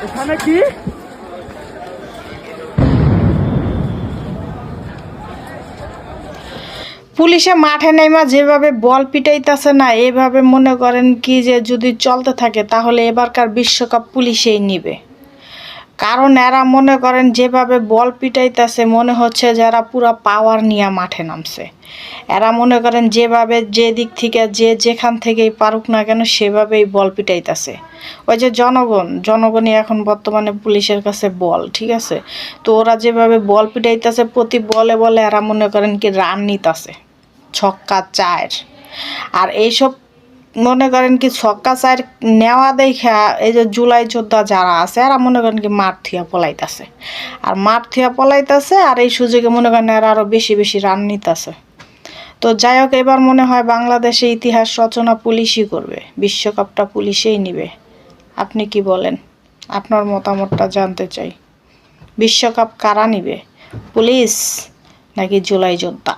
এখানে কি পুলিশে মাঠে নেমা যেভাবে বল পিটাইতেছে না, এভাবে মনে করেন কি যে যদি চলতে থাকে তাহলে এবারকার বিশ্বকাপ পুলিশেই নিবে। কারণ এরা মনে করেন যেভাবে বল পিটাইতেছে মনে হচ্ছে যারা পুরা পাওয়ার নিয়ে মাঠে নামছে। এরা মনে করেন যেভাবে যে দিক থেকে যে যেখান থেকেই পারুক না কেন সেভাবেই বল পিটাইতেছে। ওই যে জনগণই এখন বর্তমানে পুলিশের কাছে বল, ঠিক আছে। তো ওরা যেভাবে বল পিটাইতেছে প্রতি বলে বলে এরা মনে করেন কি রান নিতেছে, ছক্কা চার। আর এইসব মনে করেন কি ছক্কা চার নেওয়া দেখা এই যে জুলাই যোদ্ধা যারা আছে এরা মনে করেন কি মাঠ থিয়া পলাইতেছে। আর মাঠ থিয়া পলাইতেছে আর এই সুযোগে মনে করেন এরা আরও বেশি বেশি রান নিতেছে। তো যাই হোক, এবার মনে হয় বাংলাদেশে ইতিহাস রচনা পুলিশই করবে, বিশ্বকাপটা পুলিশেই নিবে। আপনি কি বলেন? আপনার মতামতটা জানতে চাই। বিশ্বকাপ কারা নিবে, পুলিশ নাকি জুলাই যোদ্ধা?